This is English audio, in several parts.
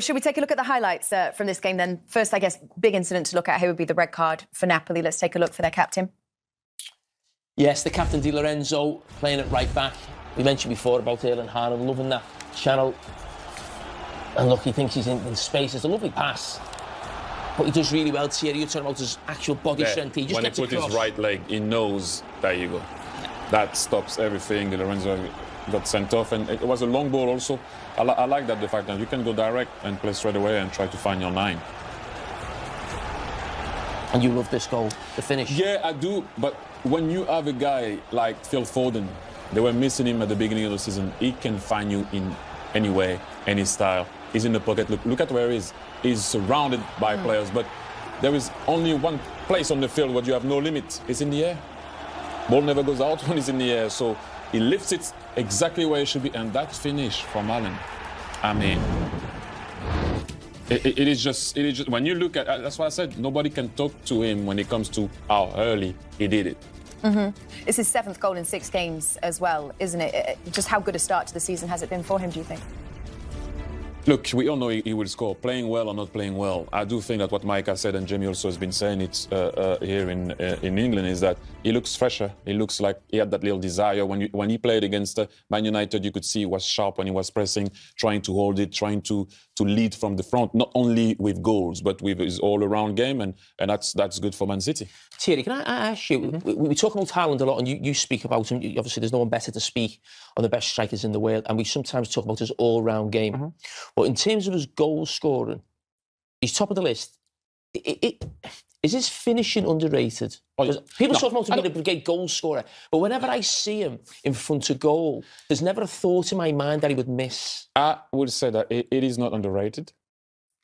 Should we take a look at the highlights from this game then? First, I guess, big incident to look at here would be the red card for Napoli. Let's take a look for their captain. Yes, the captain Di Lorenzo playing it right back. We mentioned before about Erling Haaland loving that channel. And look, he thinks he's in space. It's a lovely pass. But he does really well, Thierry. You're talking about his actual body strength. He just when he put his right leg, he knows, there you go. That stops everything. Di Lorenzo got sent off. And it was a long ball also. I like that, the fact that you can go direct and play straight away and try to find your 9. And you love this goal, the finish. Yeah, I do. But when you have a guy like Phil Foden, they were missing him at the beginning of the season. He can find you in any way, any style. He's in the pocket. Look at where he is. He's surrounded by players, but there is only one place on the field where you have no limit. It's in the air. Ball never goes out when it's in the air. So he lifts it exactly where it should be. And that finish from Haaland, I mean, it is just, when you look at, that's why I said, nobody can talk to him when it comes to how early he did it. It's his 7th goal in 6 games as well, isn't it? Just how good a start to the season has it been for him, do you think? Look, we all know he will score, playing well or not playing well. I do think that what Mike has said, and Jamie also has been saying it here in England, is that he looks fresher. He looks like he had that little desire. When he played against Man United, you could see he was sharp when he was pressing, trying to hold it, trying to lead from the front, not only with goals, but with his all-around game, and that's good for Man City. Thierry, can I ask you, we talk about Haaland a lot, and you speak about him. Obviously, there's no one better to speak on the best strikers in the world, and we sometimes talk about his all-round game. But in terms of his goal scoring, he's top of the list. Is his finishing underrated? People talk about him being a brigade goal scorer, but whenever I see him in front of goal, there's never a thought in my mind that he would miss. I would say that it is not underrated,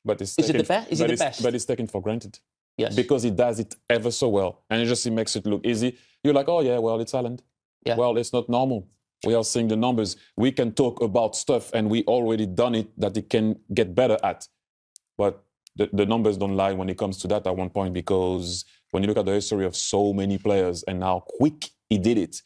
but it's Is it the best? Is he the best? But it's taken for granted. Yes. Because he does it ever so well, and he makes it look easy. You're like, oh yeah, well, it's Haaland. Yeah. Well, it's not normal. We are seeing the numbers. We can talk about stuff, and we already done it that he can get better at. But the numbers don't lie when it comes to that at one point, because when you look at the history of so many players and how quick he did it,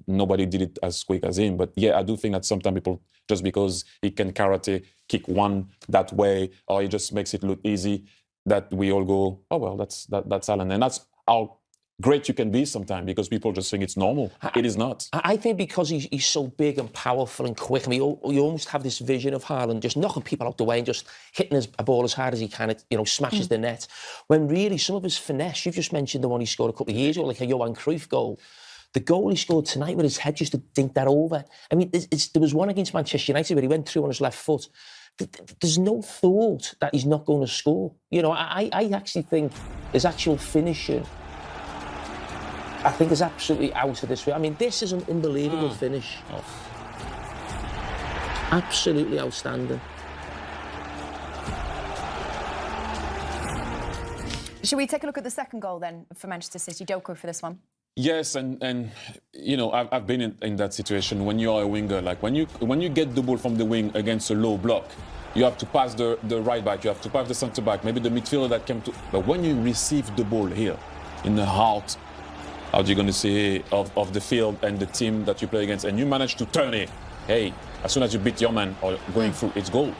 nobody did it as quick as him. But yeah, I do think that sometimes people, just because he can karate, kick one that way, or he just makes it look easy, that we all go, oh, well, that's Haaland. And that's how great you can be sometimes, because people just think it's normal. It is not. I think because he's so big and powerful and quick, and you almost have this vision of Haaland just knocking people out the way and just hitting a ball as hard as he can, smashes the net. When really some of his finesse, you've just mentioned the one he scored a couple of years ago, like a Johan Cruyff goal. The goal he scored tonight with his head just to dink that over. I mean, there was one against Manchester United where he went through on his left foot. There's no thought that he's not going to score. I actually think his actual finishing, I think, is absolutely out of this way. I mean, this is an unbelievable finish. Oh. Absolutely outstanding. Should we take a look at the second goal then for Manchester City? Doku for this one. Yes, and I've been in that situation when you are a winger. Like when you get the ball from the wing against a low block, you have to pass the right back, you have to pass the centre back, maybe the midfielder that came to. But when you receive the ball here, in the heart, how are you going to say, of the field and the team that you play against, and you manage to turn it, hey, as soon as you beat your man or going through, it's goal.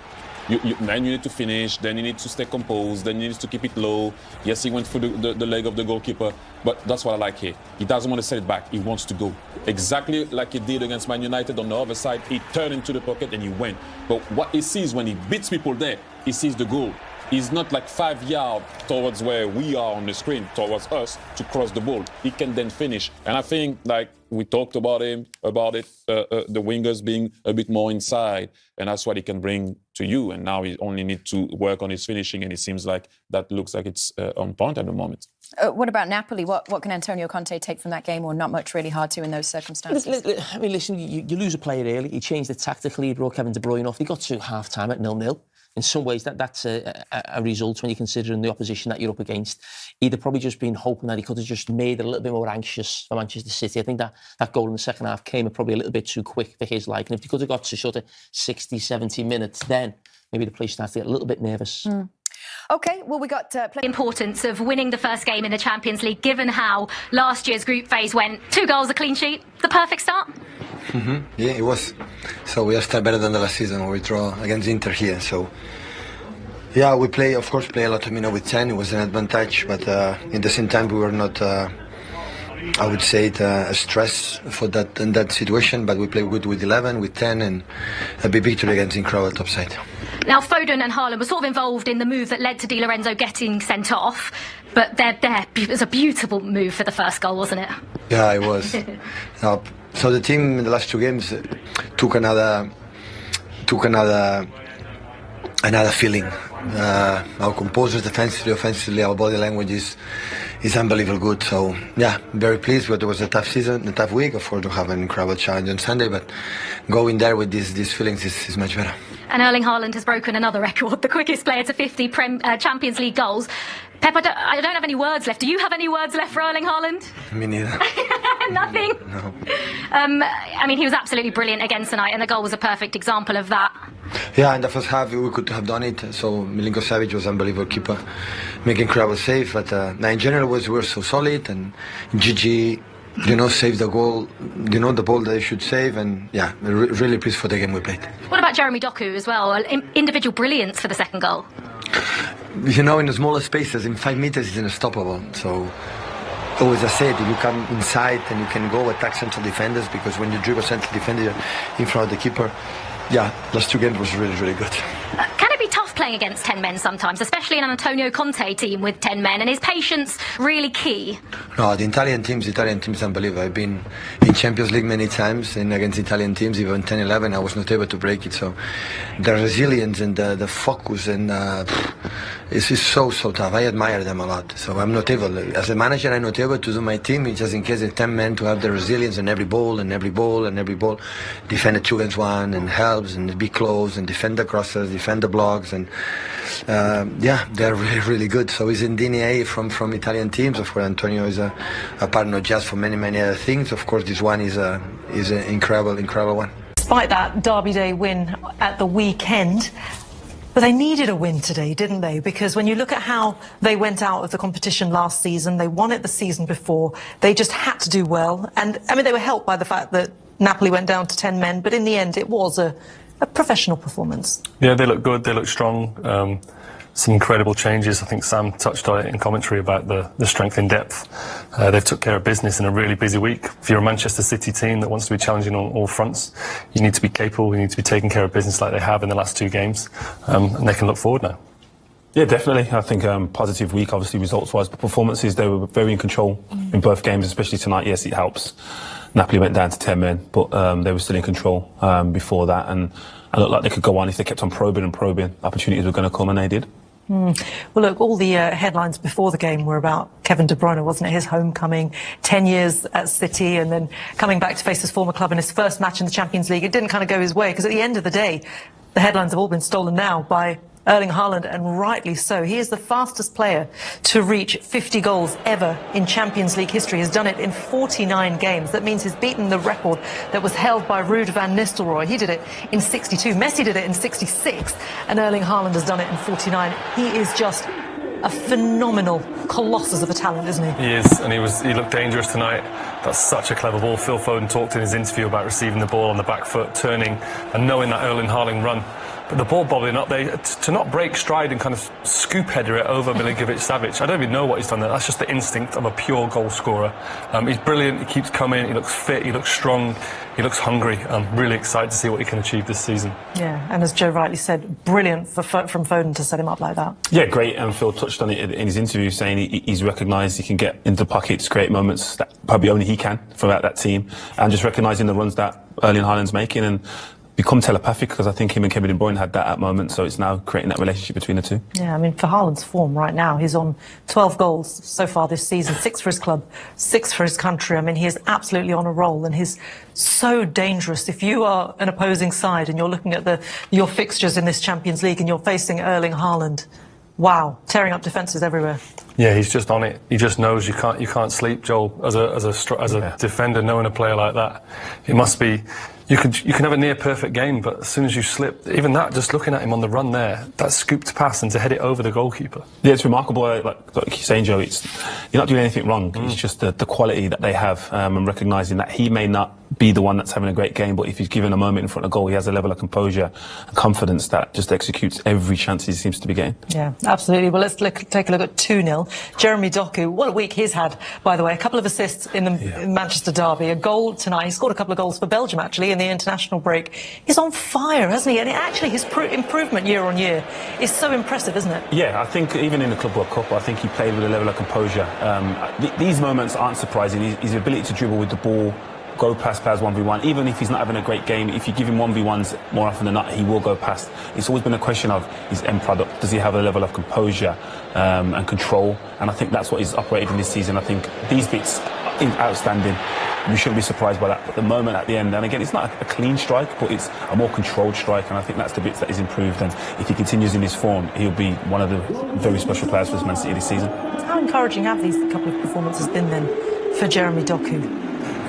Then you need to finish, then you need to stay composed, then you need to keep it low. Yes, he went through the leg of the goalkeeper, but that's what I like here. He doesn't want to set it back, he wants to go. Exactly like he did against Man United on the other side, he turned into the pocket and he went. But what he sees when he beats people there, he sees the goal. He's not like 5 yards towards where we are on the screen, towards us, to cross the ball. He can then finish. And I think, like we talked about the wingers being a bit more inside, and that's what he can bring to you. And now he only needs to work on his finishing, and it seems like that looks like it's on point at the moment. What about Napoli? What can Antonio Conte take from that game, or not much really hard to in those circumstances? I mean, listen, you lose a player early. He changed it tactically. He brought Kevin De Bruyne off. He got to half-time at 0-0. In some ways, that's a result when you're considering the opposition that you're up against. He'd have probably just been hoping that he could have just made it a little bit more anxious for Manchester City. I think that goal in the second half came probably a little bit too quick for his liking. If he could have got to sort of 60, 70 minutes, then maybe the place starts to get a little bit nervous. OK, well, we got plenty. Importance of winning the first game in the Champions League, given how last year's group phase went. 2 goals, a clean sheet, the perfect start. Yeah, it was. So we are still better than the last season where we draw against Inter here. So Yeah, we of course play a lot with 10. It was an advantage, but in the same time we were not, I would say, a stress for that in that situation. But we play good with 11, with 10, and a big victory against incredible top side. Now, Foden and Haaland were sort of involved in the move that led to Di Lorenzo getting sent off, but it was a beautiful move for the first goal, wasn't it? Yeah, it was. So the team in the last 2 games took another feeling. Our composers, defensively, offensively, our body language is unbelievable good. So yeah, very pleased. But it was a tough season, a tough week. Of course, to have an incredible challenge on Sunday, but going there with these feelings is much better. And Erling Haaland has broken another record, the quickest player to 50 Champions League goals. Pep, I don't have any words left. Do you have any words left for Erling Haaland? Me neither. Nothing? No. I mean, he was absolutely brilliant against tonight, and the goal was a perfect example of that. Yeah, in the first half we could have done it. So Milinko Savic was an unbelievable keeper, making incredible save. But in general, we were so solid, and Gigi, saved the goal, the ball that they should save, and yeah, really pleased for the game we played. What about Jeremy Doku as well? Individual brilliance for the second goal. In the smaller spaces, in 5 meters, it's unstoppable. So, always I said, if you come inside and you can go attack central defenders, because when you dribble central defender in front of the keeper, yeah, last 2 games was really, really good. Can it be tough playing against 10 men sometimes, especially in an Antonio Conte team with 10 men? And is patience really key? No, the Italian team's unbelievable. I've been in Champions League many times, and against Italian teams, even 10-11, I was not able to break it. So the resilience and the focus, and it's so tough. I admire them a lot. So I'm not able, as a manager, I'm not able to do my team, just in case of 10 men, to have the resilience in every ball, defend a 2 against 1, and helps, and be close, and defend the crosses, defend the blocks, and yeah, they're really, really good. So it's in DNA from Italian teams. Of course, Antonio is a part not just for many other things. Of course, this one is an incredible one. Despite that Derby Day win at the weekend, but they needed a win today, didn't they? Because when you look at how they went out of the competition last season, they won it the season before, they just had to do well. And I mean, they were helped by the fact that Napoli went down to 10 men, but in the end it was a professional performance. Yeah, they look good, they look strong. Some incredible changes. I think Sam touched on it in commentary about the strength in depth. They've took care of business in a really busy week. If you're a Manchester City team that wants to be challenging on all fronts, you need to be capable, you need to be taking care of business like they have in the last 2 games, and they can look forward now. Yeah, definitely. I think positive week, obviously, results-wise. But performances, they were very in control in both games, especially tonight. Yes, it helps. Napoli went down to 10 men, but they were still in control before that. And it looked like they could go on if they kept on probing. Opportunities were going to come, and they did. Well, look, all the headlines before the game were about Kevin De Bruyne, wasn't it? His homecoming, 10 years at City, and then coming back to face his former club in his first match in the Champions League. It didn't kind of go his way, because at the end of the day, the headlines have all been stolen now by Erling Haaland, and rightly so. He is the fastest player to reach 50 goals ever in Champions League history. He's done it in 49 games. That means he's beaten the record that was held by Ruud van Nistelrooy. He did it in 62. Messi did it in 66. And Erling Haaland has done it in 49. He is just a phenomenal colossus of a talent, isn't he? He is, and he looked dangerous tonight. That's such a clever ball. Phil Foden talked in his interview about receiving the ball on the back foot, turning, and knowing that Erling Haaland run. But the ball bobbling up there, to not break stride and kind of scoop header it over Milinkovic-Savic, I don't even know what he's done there. That's just the instinct of a pure goal scorer. He's brilliant, he keeps coming, he looks fit, he looks strong, he looks hungry. I'm really excited to see what he can achieve this season. Yeah, and as Joe rightly said, brilliant from Foden to set him up like that. Yeah, great, and Phil touched on it in his interview, saying he's recognised he can get into pockets, create moments that probably only he can throughout that team, and just recognising the runs that Erling Haaland's making, and become telepathic, because I think him and Kevin De Bruyne had that at moments, so it's now creating that relationship between the two. Yeah, I mean, for Haaland's form right now, he's on 12 goals so far this season, 6 for his club, 6 for his country. I mean, he is absolutely on a roll, and he's so dangerous. If you are an opposing side and you're looking at your fixtures in this Champions League and you're facing Erling Haaland, wow, tearing up defences everywhere. Yeah, he's just on it. He just knows you can't sleep, Joel. As a defender, knowing a player like that, it must be. You can have a near perfect game, but as soon as you slip, even that, just looking at him on the run there, that scooped pass and to head it over the goalkeeper. Yeah, it's remarkable. Like you're saying, Joe, you're not doing anything wrong. It's just the quality that they have, and recognising that he may not be the one that's having a great game, but if he's given a moment in front of goal, he has a level of composure and confidence that just executes every chance he seems to be getting. Yeah, absolutely. Well, let's take a look at 2-0. Jeremy Doku, what a week he's had, by the way. A couple of assists in the Manchester derby, a goal tonight. He scored a couple of goals for Belgium, actually, in the international break. He's on fire, hasn't he? And actually, his improvement year on year is so impressive, isn't it? Yeah, I think even in the Club World Cup, I think he played with a level of composure. These moments aren't surprising. His ability to dribble with the ball, go past players 1v1, even if he's not having a great game, if you give him 1v1s more often than not, he will go past. It's always been a question of his end product. Does he have a level of composure and control? And I think that's what he's operated in this season. I think these bits are outstanding. We shouldn't be surprised by that. But the moment at the end, and again, it's not a clean strike, but it's a more controlled strike, and I think that's the bits that he's improved. And if he continues in this form, he'll be one of the very special players for Man City this season. How encouraging have these couple of performances been then for Jeremy Doku?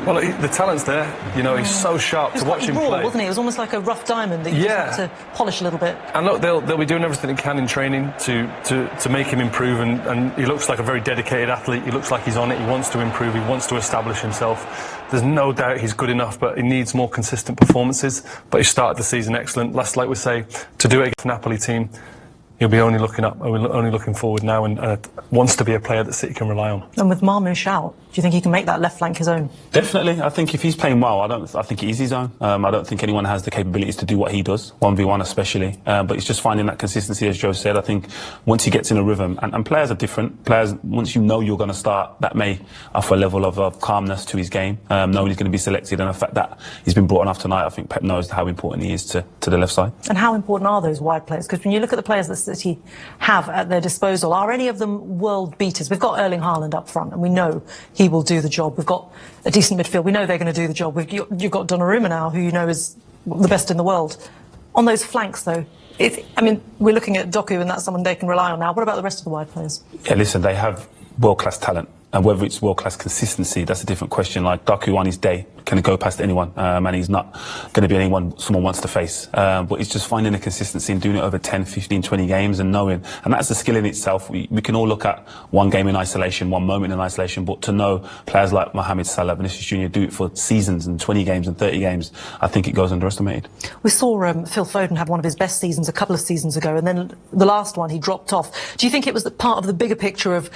Well, the talent's there. You know, he's so sharp to watch him play. Wasn't he? It was almost like a rough diamond that you just had to polish a little bit. And look, they'll be doing everything they can in training to make him improve. And he looks like a very dedicated athlete. He looks like he's on it. He wants to improve. He wants to establish himself. There's no doubt he's good enough, but he needs more consistent performances. But he started the season excellent. Like we say, to do it against the Napoli team, he'll be only looking up, only looking forward now, and wants to be a player that City can rely on. And with Marmoush out, do you think he can make that left flank his own? Definitely. I think if he's playing well, I think it is his own. I don't think anyone has the capabilities to do what he does, 1v1 especially. But it's just finding that consistency, as Joe said. I think once he gets in a rhythm, and players are different. Players, once you know you're going to start, that may offer a level of calmness to his game, knowing he's going to be selected. And the fact that he's been brought on off tonight, I think Pep knows how important he is to the left side. And how important are those wide players? Because when you look at the players that City have at their disposal, are any of them world beaters? We've got Erling Haaland up front, and we know he will do the job. We've got a decent midfield. We know they're going to do the job. You've got Donnarumma now, who you know is the best in the world. On those flanks, though, we're looking at Doku, and that's someone they can rely on now. What about the rest of the wide players? Yeah, listen, they have world-class talent. And whether it's world-class consistency, that's a different question. Like Doku on his day can go past anyone, and he's not going to be anyone someone wants to face. But it's just finding the consistency and doing it over 10, 15, 20 games and knowing. And that's the skill in itself. We can all look at one game in isolation, one moment in isolation, but to know players like Mohamed Salah, Vinicius Jr. do it for seasons and 20 games and 30 games, I think it goes underestimated. We saw Phil Foden have one of his best seasons a couple of seasons ago, and then the last one he dropped off. Do you think it was part of the bigger picture of,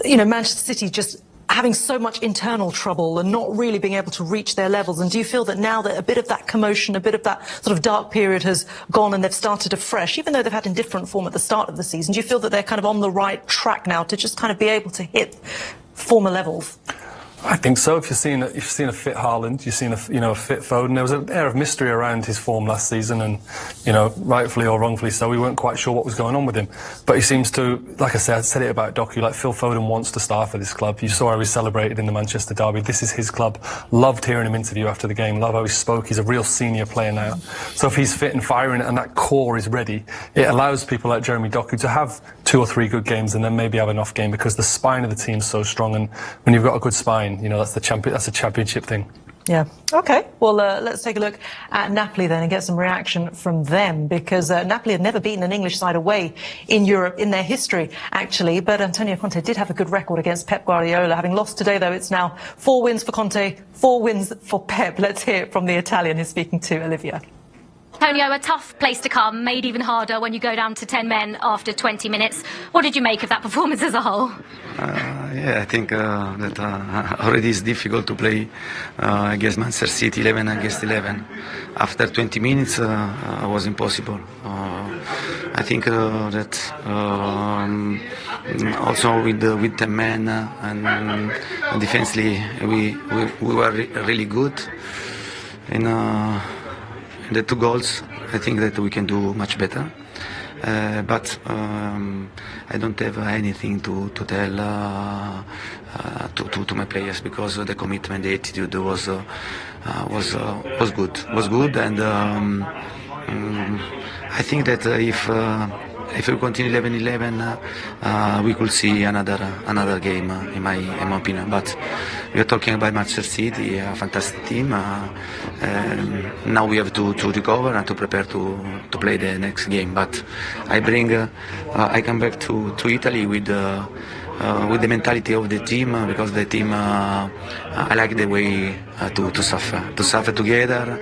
Manchester City just having so much internal trouble and not really being able to reach their levels? And do you feel that now that a bit of that commotion, a bit of that sort of dark period has gone and they've started afresh, even though they've had indifferent form at the start of the season, do you feel that they're kind of on the right track now to just kind of be able to hit former levels? I think so. If you've seen a fit Haaland, you've seen a fit Foden. There was an air of mystery around his form last season, and rightfully or wrongfully so, we weren't quite sure what was going on with him. But he seems to, like I said it about Doku, like Phil Foden wants to start for this club. You saw how he celebrated in the Manchester derby. This is his club. Loved hearing him interview after the game. Love how he spoke. He's a real senior player now. So if he's fit and firing and that core is ready, it allows people like Jeremy Doku to have 2 or 3 good games and then maybe have an off game, because the spine of the team's so strong, and when you've got a good spine, that's a championship thing. Yeah. Okay. Well, let's take a look at Napoli then and get some reaction from them, because Napoli had never beaten an English side away in Europe in their history, actually. But Antonio Conte did have a good record against Pep Guardiola. Having lost today, though, it's now 4 wins for Conte, 4 wins for Pep. Let's hear it from the Italian who's speaking to Olivia. Antonio, a tough place to come, made even harder when you go down to 10 men after 20 minutes. What did you make of that performance as a whole? I think that already it's difficult to play against Manchester City 11 against 11. After 20 minutes, it was impossible. I think that also with 10 men and defensively we were really good. The 2 goals, I think that we can do much better. But I don't have anything to tell to my players, because the commitment, the attitude was good, and I think that if we continue 11-11, we could see another game, in my opinion. But we are talking about Manchester City, a fantastic team. Now we have to recover and to prepare to play the next game. But I come back to Italy with with the mentality of the team, because the team, I like the way to suffer together,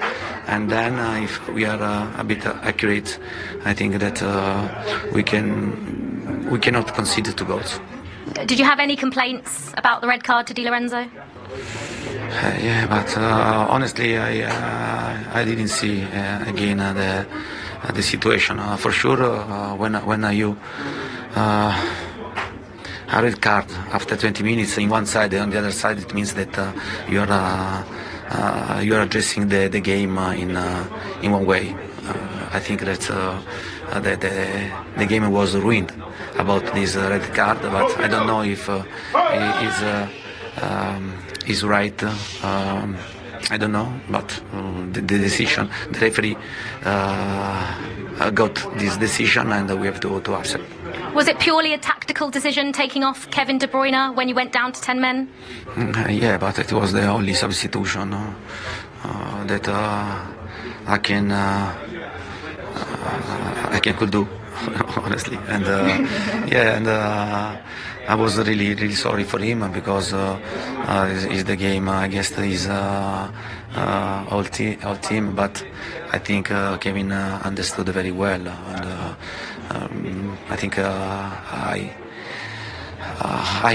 and then if we are a bit accurate, I think that we cannot concede 2 goals. Did you have any complaints about the red card to Di Lorenzo? Yeah, but honestly, I didn't see again the situation. For sure, when you a red card after 20 minutes in one side and on the other side, it means that you are addressing the game in one way. I think that the game was ruined about this red card, but I don't know if is right. I don't know, but the decision, the referee got this decision, and we have to accept. Was it purely a tactical decision taking off Kevin De Bruyne when you went down to 10 men? Yeah, but it was the only substitution that I could do, honestly. And I was really sorry for him, because it's the game against his whole team. But I think Kevin understood very well, and I think I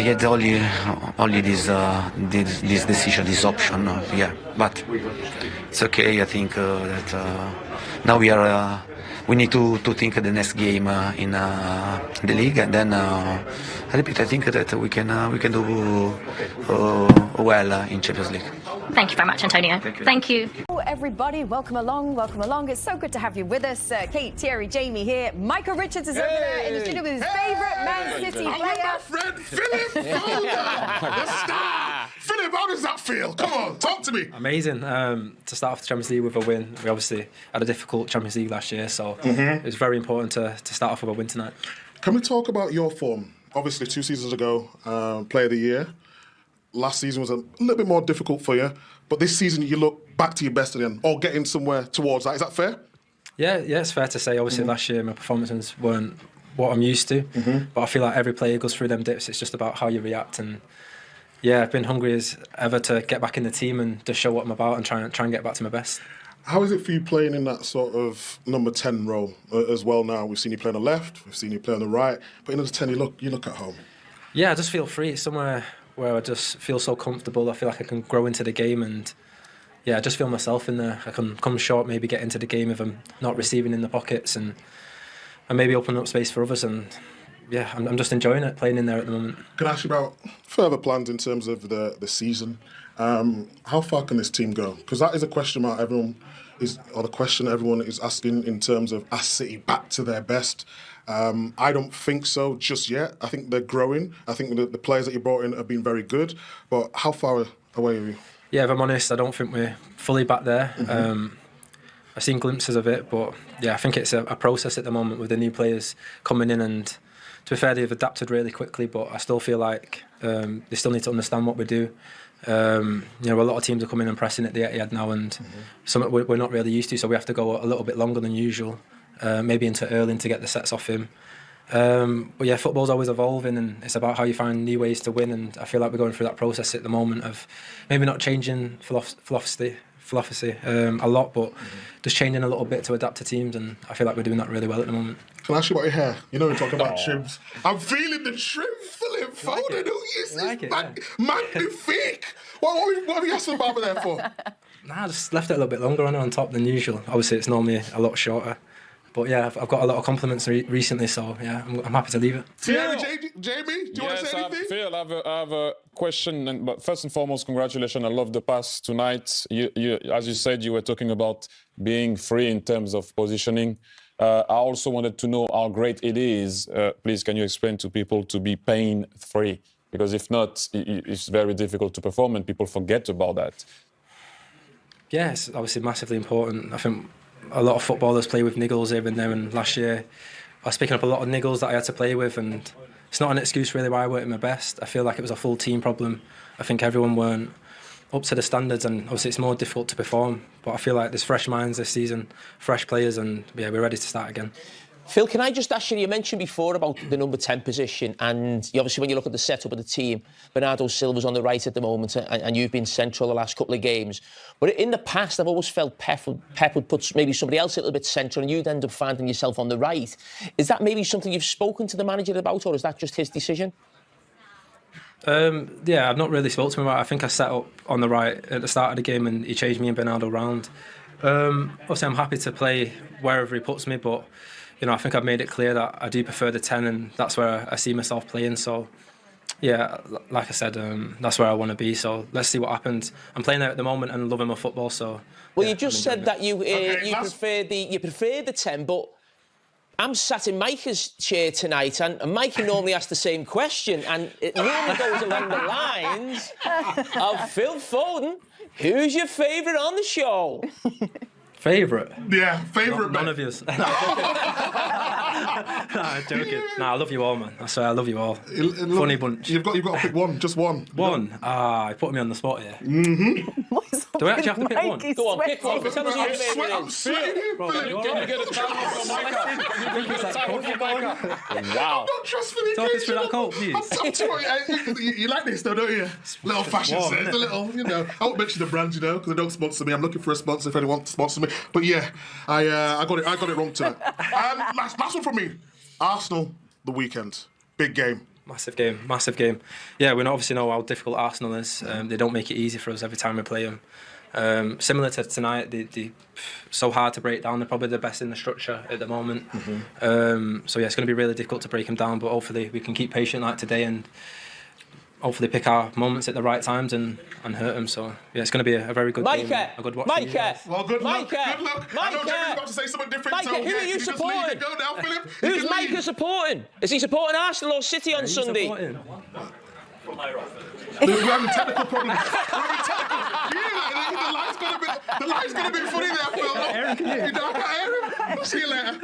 had only this decision, this option. Yeah, but it's okay. I think that now we need to think of the next game in the league, and then I repeat, I think that we can do well in Champions League. Thank you very much, Antonio. Thank you. Hello, everybody. Welcome along. Welcome along. It's so good to have you with us. Kate, Thierry, Jamie here. Michael Richards is over there in the studio with his favourite Man City player. My friend Philip Foden, the star. Philip, how does that feel? Come on, talk to me. Amazing. To start off the Champions League with a win. We obviously had a difficult Champions League last year, so it was very important to start off with a win tonight. Can we talk about your form? Obviously, 2 seasons ago, Player of the Year. Last season was a little bit more difficult for you, but this season you look back to your best again, or getting somewhere towards that. Is that fair? Yeah, it's fair to say. Obviously, last year my performances weren't what I'm used to, but I feel like every player goes through them dips. It's just about how you react, and yeah, I've been hungry as ever to get back in the team and just show what I'm about and try and get back to my best. How is it for you playing in that sort of number 10 role as well now? We've seen you play on the left, we've seen you play on the right, but in the 10 you look at home. Yeah, I just feel free. It's somewhere where I just feel so comfortable. I feel like I can grow into the game, and yeah, I just feel myself in there. I can come short, maybe get into the game if I'm not receiving in the pockets, and maybe open up space for others. And yeah, I'm just enjoying it, playing in there at the moment. Can I ask you about further plans in terms of the season? How far can this team go? Because that is a question mark everyone is asking in terms of Ask City back to their best. I don't think so just yet. I think they're growing. I think the players that you brought in have been very good. But how far away are you? Yeah, if I'm honest, I don't think we're fully back there. I've seen glimpses of it, but yeah, I think it's a process at the moment with the new players coming in, and to be fair, they've adapted really quickly, but I still feel like they still need to understand what we do. A lot of teams are coming and pressing at the Etihad now, and something we're not really used to, so we have to go a little bit longer than usual. Maybe into Erling to get the sets off him. But yeah, football's always evolving, and it's about how you find new ways to win, and I feel like we're going through that process at the moment of maybe not changing philosophy a lot, but just changing a little bit to adapt to teams, and I feel like we're doing that really well at the moment. Can I ask you about your hair? You know we're talking about trims. I'm feeling the trim, Philip Foden. Who is this magnifique? What have you asked the barber there for? Nah, I just left it a little bit longer on top than usual. Obviously, it's normally a lot shorter. But yeah, I've got a lot of compliments recently, so yeah, I'm happy to leave it. Thierry, Jamie, do you want to say anything? Phil, I have a question, but first and foremost, congratulations. I love the pass tonight. You, as you said, you were talking about being free in terms of positioning. I also wanted to know how great it is. Please, can you explain to people to be pain-free? Because if not, it's very difficult to perform, and people forget about that. Yeah, it's obviously massively important. I think a lot of footballers play with niggles here and there, and last year I was picking up a lot of niggles that I had to play with, and it's not an excuse really why I weren't at my best. I feel like it was a full team problem. I think everyone weren't up to the standards, and obviously it's more difficult to perform, but I feel like there's fresh minds this season, fresh players, and yeah, we're ready to start again. Phil, can I just ask you, you mentioned before about the number 10 position, and obviously when you look at the setup of the team, Bernardo Silva's on the right at the moment, and you've been central the last couple of games. But in the past, I've always felt Pep would put maybe somebody else a little bit central, and you'd end up finding yourself on the right. Is that maybe something you've spoken to the manager about, or is that just his decision? Yeah, I've not really spoken to him about it. I think I set up on the right at the start of the game, and he changed me and Bernardo round. Obviously, I'm happy to play wherever he puts me, but I think I've made it clear that I do prefer the 10, and that's where I see myself playing. So, yeah, like I said, that's where I want to be. So let's see what happens. I'm playing there at the moment and loving my football. So, well, you just said that you prefer the 10, but I'm sat in Micah's chair tonight, and Micah normally asks the same question, and it normally goes along the lines of Phil Foden. Who's your favourite on the show? Favourite? Yeah, favourite. None of you. Nah, joking. Nah, I love you all, man. I swear, I love you all. Funny bunch. You've got to pick one, just one. One? You put me on the spot here. Do we actually have to pick one? Go on, pick one. Tell us who your favourite I'm is. sweating here, Philip. Can you get a towel for Micah? Can you get a towel for Micah? Wow. Not trust for the Talk us through that coat, please. You like this though, don't you? Little fashion sense, a little, I won't mention the brand, because they don't sponsor me. I'm looking for a sponsor if anyone wants to sponsor me. But yeah, I got it wrong tonight. Last one from me. Arsenal, the weekend. Big game. Massive game. Yeah, we obviously know how difficult Arsenal is. They don't make it easy for us every time we play them. Similar to tonight, they're so hard to break down. They're probably the best in the structure at the moment. So yeah, it's going to be really difficult to break them down, but hopefully we can keep patient like today and hopefully pick our moments at the right times and hurt them. So yeah, it's going to be a very good game. A good watch. Micah! Well, good luck. Micah! Good luck. Micah! I know Jerry's about to say something different. Micah, so, who are you supporting? Go now, Philip. Who's Micah supporting? Is he supporting Arsenal or City on Sunday? We're having technical problems. The line's got a bit funny there, Phil. Aaron, can you? I can't hear him. See you later.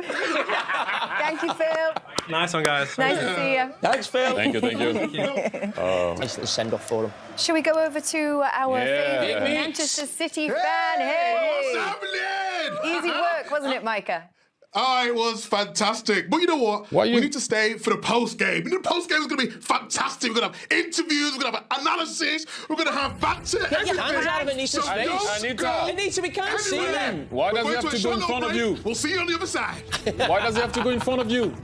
Thank you, Phil. Nice one, guys. Nice to see you. Thanks, Phil. Thank you. Nice little send-off for him. Shall we go over to our favourite Yeah. Manchester City fan? Hey! What's happening? Easy work, wasn't it, Micah? Oh, it was fantastic. But you know what? We need to stay for the post-game. The post-game is going to be fantastic. We're going to have interviews. We're going to have analysis. We're going to have banter. Get your hands out of Anita's face. Anita, we can't see them. Why does he have to go in front of you? We'll see you on the other side. Why does he have to go in front of you?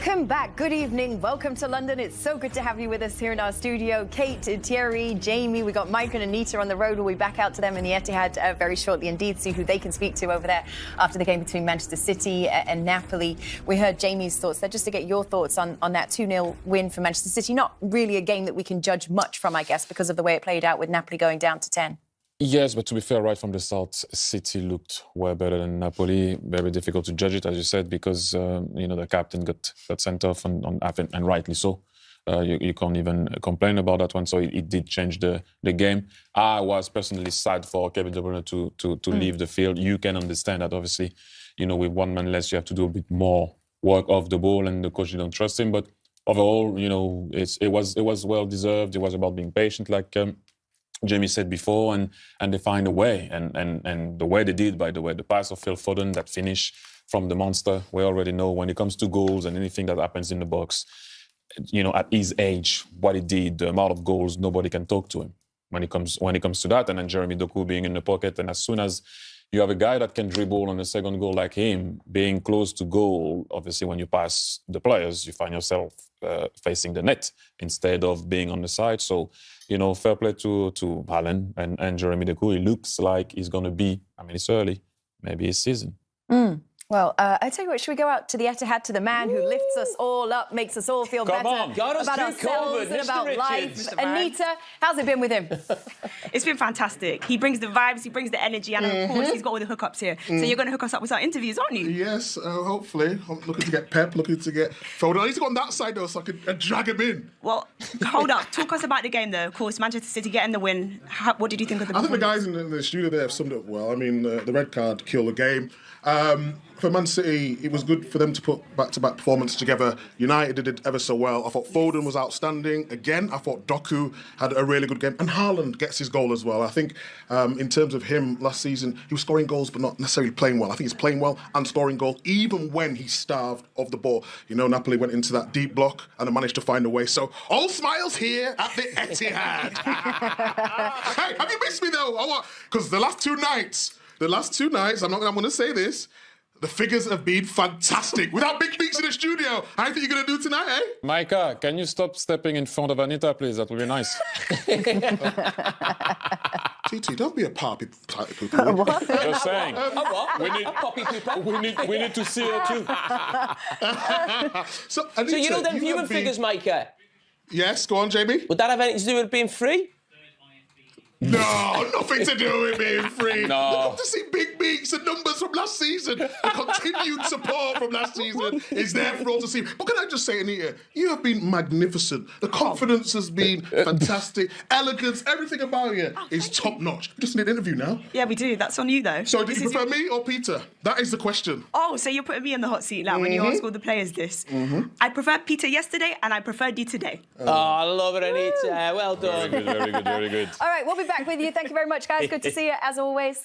Welcome back. Good evening. Welcome to London. It's so good to have you with us here in our studio. Kate, Thierry, Jamie. We got Mike and Anita on the road. We'll be back out to them in the Etihad very shortly indeed. See who they can speak to over there after the game between Manchester City and Napoli. We heard Jamie's thoughts there. Just to get your thoughts on that 2-0 win for Manchester City. Not really a game that we can judge much from, I guess, because of the way it played out with Napoli going down to 10. Yes, but to be fair, right from the start, City looked way better than Napoli. Very difficult to judge it, as you said, because the captain got sent off, and rightly so. You can't even complain about that one. So it did change the game. I was personally sad for Kevin De Bruyne to leave the field. You can understand that, obviously. With one man less, you have to do a bit more work off the ball, and the coach didn't trust him. But overall, it was well deserved. It was about being patient, like Jamie said before, and they find a way, and the way they did, by the way, the pass of Phil Foden, that finish from the monster, we already know when it comes to goals and anything that happens in the box, at his age, what he did, the amount of goals, nobody can talk to him when it comes to that. And then Jeremy Doku being in the pocket, and as soon as you have a guy that can dribble on the second goal like him, being close to goal, obviously when you pass the players, you find yourself facing the net instead of being on the side. So, fair play to Haaland and Jeremy Doku. He looks like he's going to be, it's early, maybe his season. Well, I tell you what, should we go out to the Etihad, to the man who lifts us all up, makes us all feel better about ourselves and about life. Anita, how's it been with him? It's been fantastic. He brings the vibes, he brings the energy, and of course he's got all the hookups here. So you're going to hook us up with our interviews, aren't you? Yes, hopefully. I'm looking to get Pep, looking to get Foden. I need to go on that side though, so I can drag him in. Well, hold up. Talk us about the game though. Of course, Manchester City getting the win. What did you think of the performance? I think the guys in the studio there have summed it up well. The red card killed the game. for Man City, it was good for them to put back-to-back performances together. United did it ever so well. I thought Foden was outstanding. Again, I thought Doku had a really good game. And Haaland gets his goal as well. I think in terms of him last season, he was scoring goals but not necessarily playing well. I think he's playing well and scoring goals even when he's starved of the ball. You know, Napoli went into that deep block and they managed to find a way. So, all smiles here at the Etihad. Hey, have you missed me though? Because the last two nights, I'm going to say this, the figures have been fantastic. Without big beats in the studio, how do you think you're going to do tonight, eh? Micah, can you stop stepping in front of Anita, please? That would be nice. TT, don't be a party pooper. Just saying. What? We need, Poppy pooper? we need to see her too. So, So you know them human figures, Micah? Yes, go on, Jamie. Would that have anything to do with being free? No, nothing to do with being free. No. We've got to see big beats and numbers from last season. The continued support from last season is there for all to see. But can I just say, Anita, you have been magnificent. The confidence has been fantastic. Elegance, everything about you is top notch. We just need an interview now. Yeah, we do. That's on you, though. So, do you prefer me or Peter? That is the question. Oh, so you're putting me in the hot seat now when you ask all the players this. I preferred Peter yesterday and I preferred you today. Oh, I love it, Anita. Well done. Very good, very good, very good. All right, we'll be back with you. Thank you very much, guys. Good to see you, as always.